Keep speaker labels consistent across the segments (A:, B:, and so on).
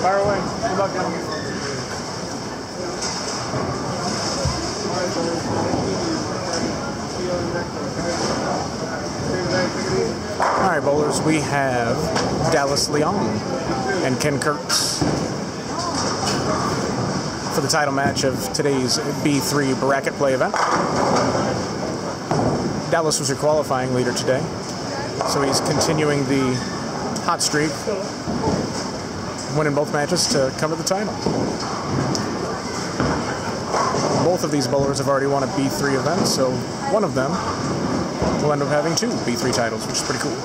A: Fire away. Good luck, gentlemen. All right, bowlers, we have Dallas Leong and Ken Kurtz for the title match of today's B3 bracket play event. Dallas was your qualifying leader today, so he's continuing the hot streak, winning both matches to come to the title. Both of these bowlers have already won a B3 event, so one of them will end up having two B3 titles, which is pretty cool.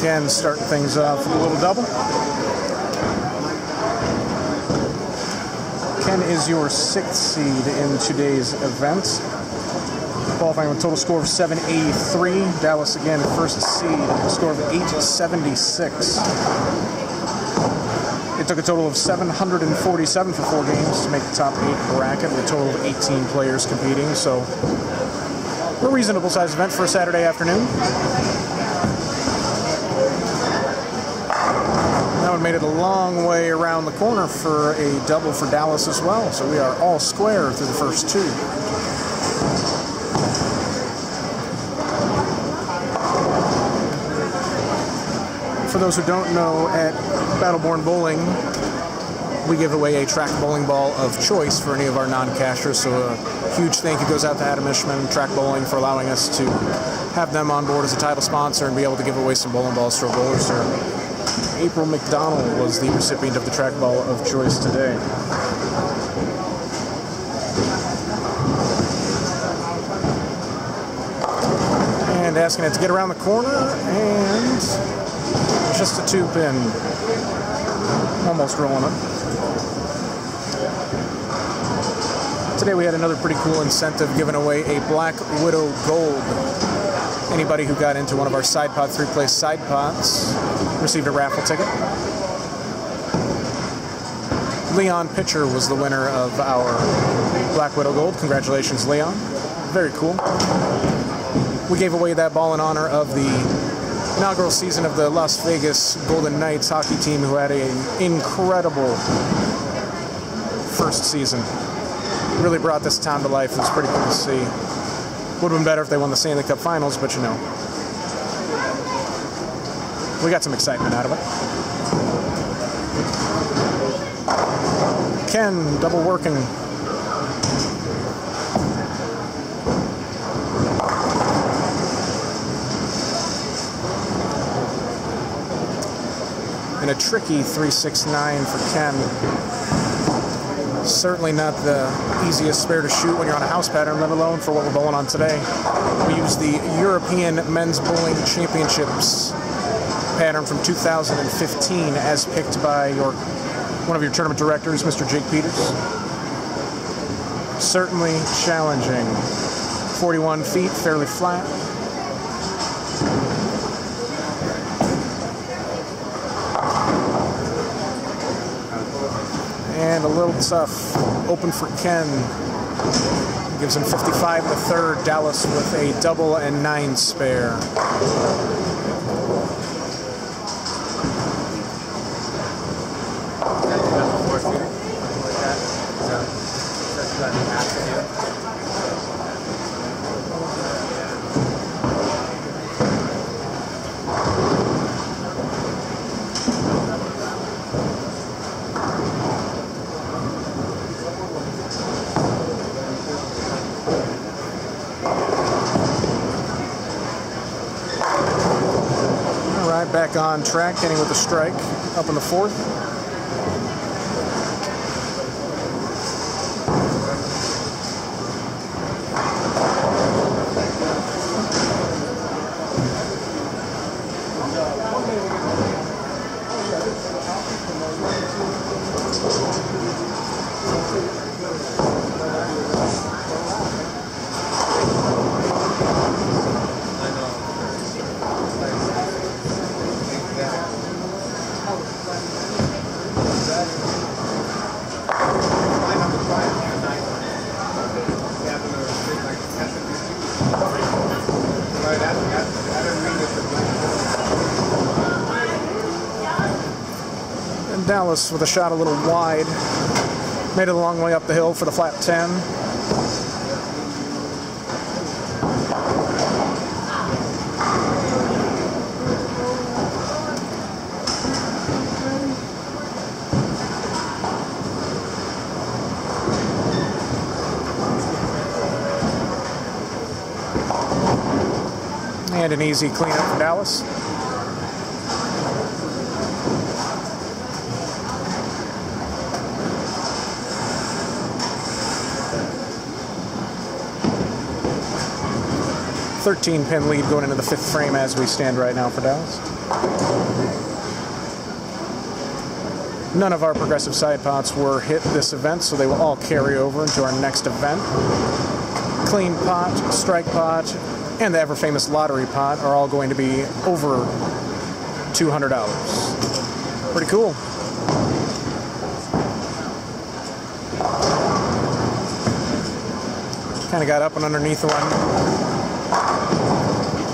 A: Ken starting things off with a little double. Ken is your 6th seed in today's event, qualifying with a total score of 783. Dallas again, first seed, a score of 876. It took a total of 747 for 4 games to make the top 8 bracket, with a total of 18 players competing. So, a reasonable sized event for a Saturday afternoon. That one made it a long way around the corner for a double for Dallas as well. So we are all square through the first 2. For those who don't know, at Battleborn Bowling, we give away a track bowling ball of choice for any of our non-cashers. So a huge thank you goes out to Adam Ishman, Track Bowling, for allowing us to have them on board as a title sponsor and be able to give away some bowling balls to our bowlers. April McDonald was the recipient of the track ball of choice today. And asking it to get around the corner, and just a 2-pin. Almost rolling it. Today we had another pretty cool incentive, giving away a Black Widow Gold. Anybody who got into one of our side pot 3-place side pots received a raffle ticket. Leon Pitcher was the winner of our Black Widow Gold. Congratulations, Leon. Very cool. We gave away that ball in honor of the inaugural season of the Las Vegas Golden Knights hockey team, who had an incredible first season. Really brought this town to life. It was pretty cool to see. Would have been better if they won the Stanley Cup Finals, but you know, we got some excitement out of it. Ken, double working. And a tricky 369 for Ken. Certainly not the easiest spare to shoot when you're on a house pattern, let alone for what we're bowling on today. We use the European Men's Bowling Championships pattern from 2015 as picked by one of your tournament directors, Mr. Jake Peters. Certainly challenging. 41 feet, fairly flat. And a little tough. Open for Ken. Gives him 55 in the third. Dallas with a double and 9 spare. back on track, getting with the strike up in the fourth. And Dallas with a shot a little wide. Made it a long way up the hill for the flat 10. And an easy cleanup for Dallas. Thirteen-pin lead going into the fifth frame as we stand right now for Dallas. None of our progressive side pots were hit this event, so they will all carry over into our next event. Clean pot, strike pot, and the ever-famous lottery pot are all going to be over $200. Pretty cool. Kind of got up and underneath the one.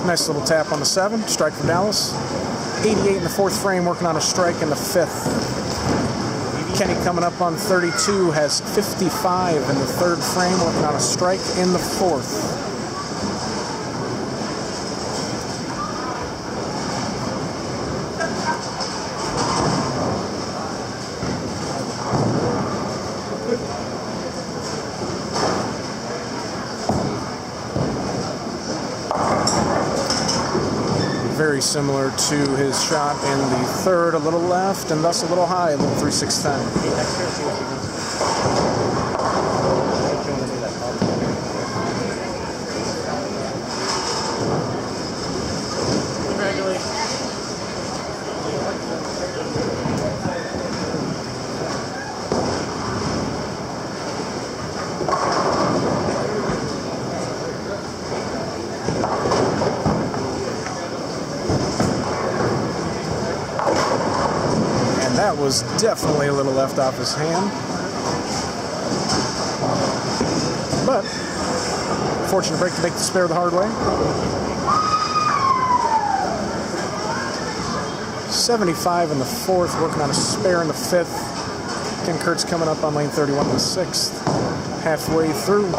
A: Nice little tap on the 7, strike for Dallas. 88 in the fourth frame, working on a strike in the fifth. Kenny coming up on 32, has 55 in the third frame, working on a strike in the fourth. Very similar to his shot in the third, a little left, and thus a little high, a little 3-6-10. That was definitely a little left off his hand. But fortunate break to make the spare the hard way. 75 in the fourth, working on a spare in the fifth. Ken Kurtz coming up on lane 31 in the sixth. Halfway through.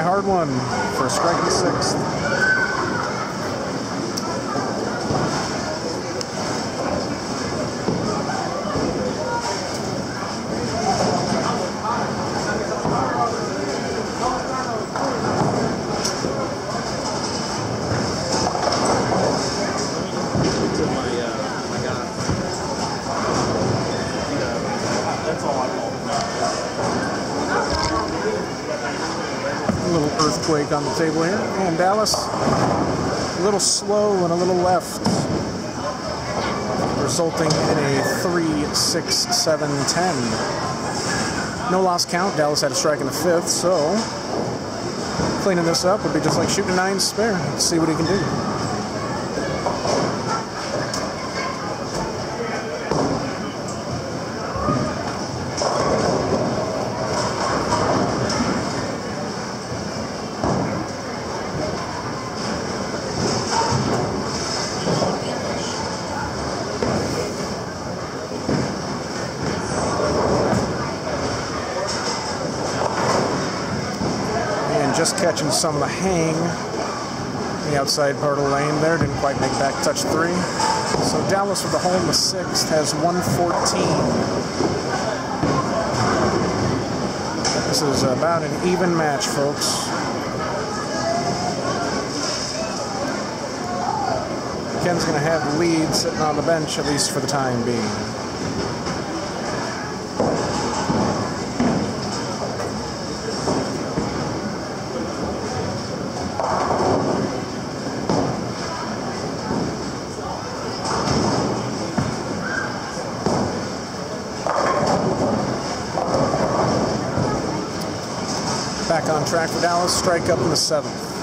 A: Hard one for a strike in the sixth. Earthquake on the table here, and Dallas a little slow and a little left, resulting in a 3-6-7-10. No lost count. Dallas had a strike in the fifth, so cleaning this up would be just like shooting a 9 spare. Let's see what he can do. Just catching some of the hang. The outside part of the lane there, didn't quite make back touch 3. So Dallas with the hole in the 6th has 114. This is about an even match, folks. Ken's going to have the lead sitting on the bench, at least for the time being. Back on track for Dallas, strike up in the 7th.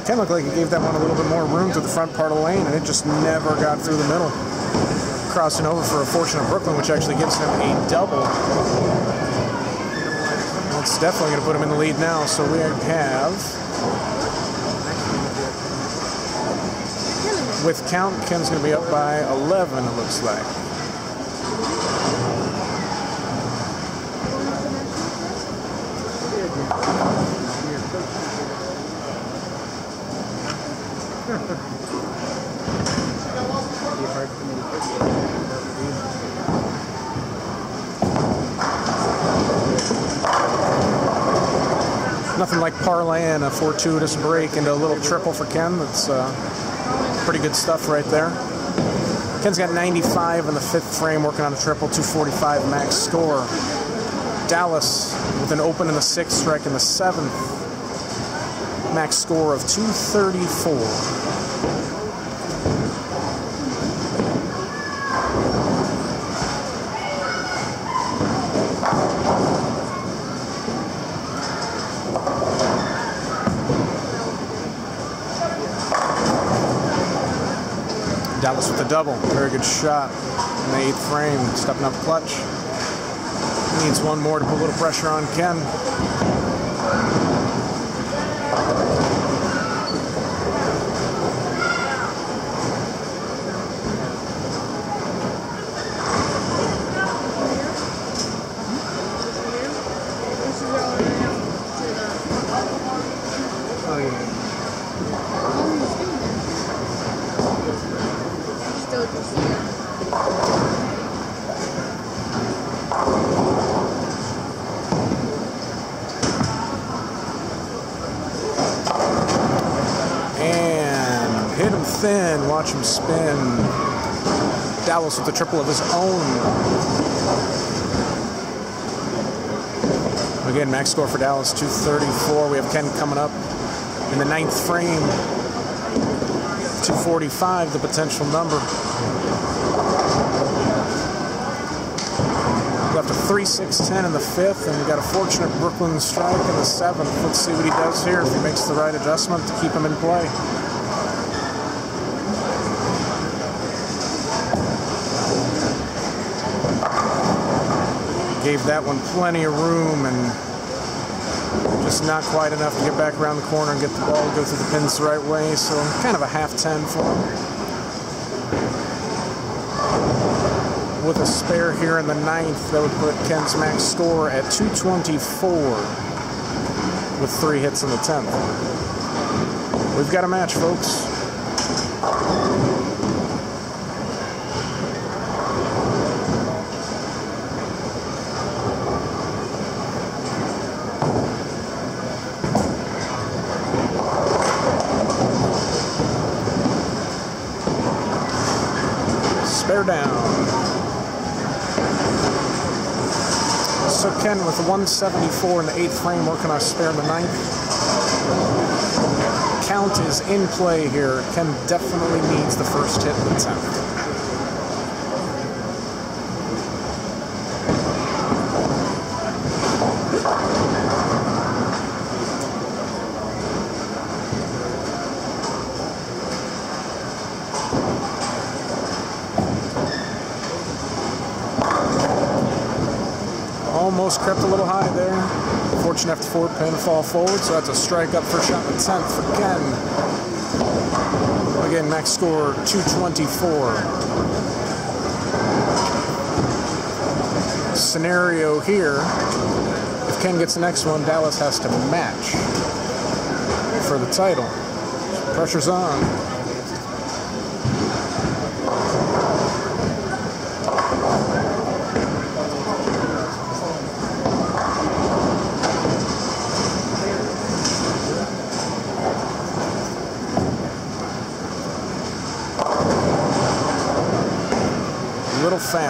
A: Ken looked like he gave that one a little bit more room to the front part of the lane, and it just never got through the middle. Crossing over for a fortunate Brooklyn, which actually gives him a double. That's definitely going to put him in the lead now. So we have, with count, Ken's going to be up by 11, it looks like. Nothing like parlaying a fortuitous break into a little triple for Ken. That's pretty good stuff right there. Ken's got 95 in the 5th frame, working on a triple, 245 max score. Dallas with an open in the 6th, strike in the 7th. Max score of 234. Dallas with a double. Very good shot in the 8th frame. Stepping up clutch. Needs one more to put a little pressure on Ken. Hit him thin, watch him spin. Dallas with a triple of his own. Again, max score for Dallas, 234. We have Ken coming up in the 9th frame. 245, the potential number. Left a 3-6-10 in the 5th, and we got a fortunate Brooklyn strike in the 7th. Let's see what he does here, if he makes the right adjustment to keep him in play. Gave that one plenty of room, and just not quite enough to get back around the corner and get the ball, go through the pins the right way. So kind of a half 10 for him. With a spare here in the 9th, that would put Ken's max score at 224 with 3 hits in the 10th. We've got a match, folks. Spare down. So Ken with 174 in the 8th frame, working on a spare in the 9th. Count is in play here. Ken definitely needs the first hit in the 10th. almost crept a little high there. Fortune after 4 pinfall forward, so that's a strike up for shot in the 10th for Ken. Again, max score 224. Scenario here, if Ken gets the next one, Dallas has to match for the title. Pressure's on.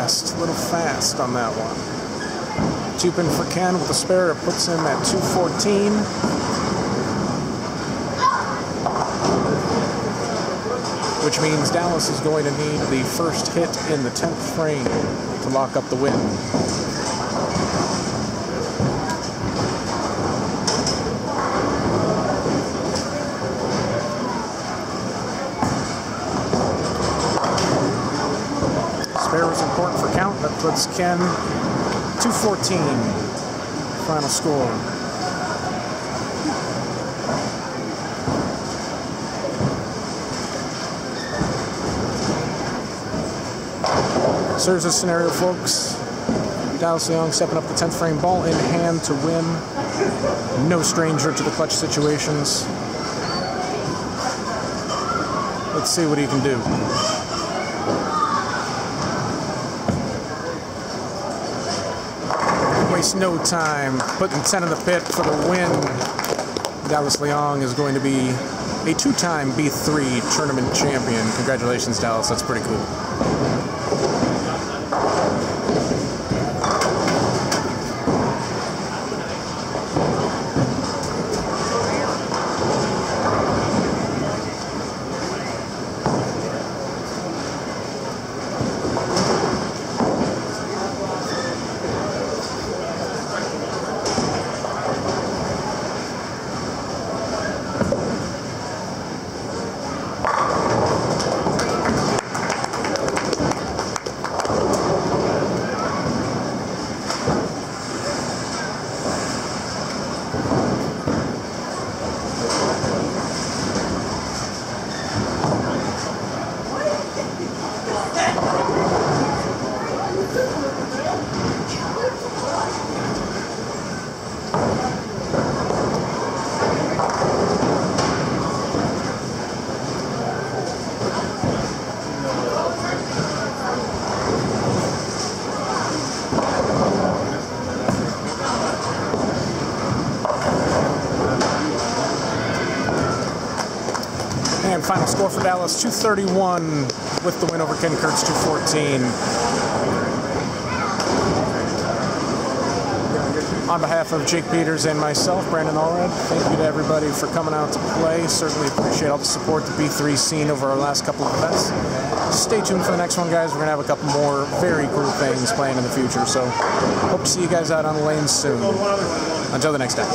A: A little fast on that one. 2-pin for Ken with a spare. It puts him at 214. Which means Dallas is going to need the first hit in the 10th frame to lock up the win. Spare was important for count. That puts Ken 214. Final score. So here's the scenario, folks. Dallas Leong stepping up the 10th frame, ball in hand to win. No stranger to the clutch situations. Let's see what he can do. Waste no time, putting 10 in the pit for the win. Dallas Leong is going to be a 2-time B3 tournament champion. Congratulations, Dallas. That's pretty cool. And final score for Dallas, 231 with the win over Ken Kurtz, 214. On behalf of Jake Peters and myself, Brandon Allred, thank you to everybody for coming out to play. Certainly appreciate all the support the B3 scene over our last couple of events. Stay tuned for the next one, guys. We're going to have a couple more very cool things planned in the future, so hope to see you guys out on the lanes soon. Until the next time.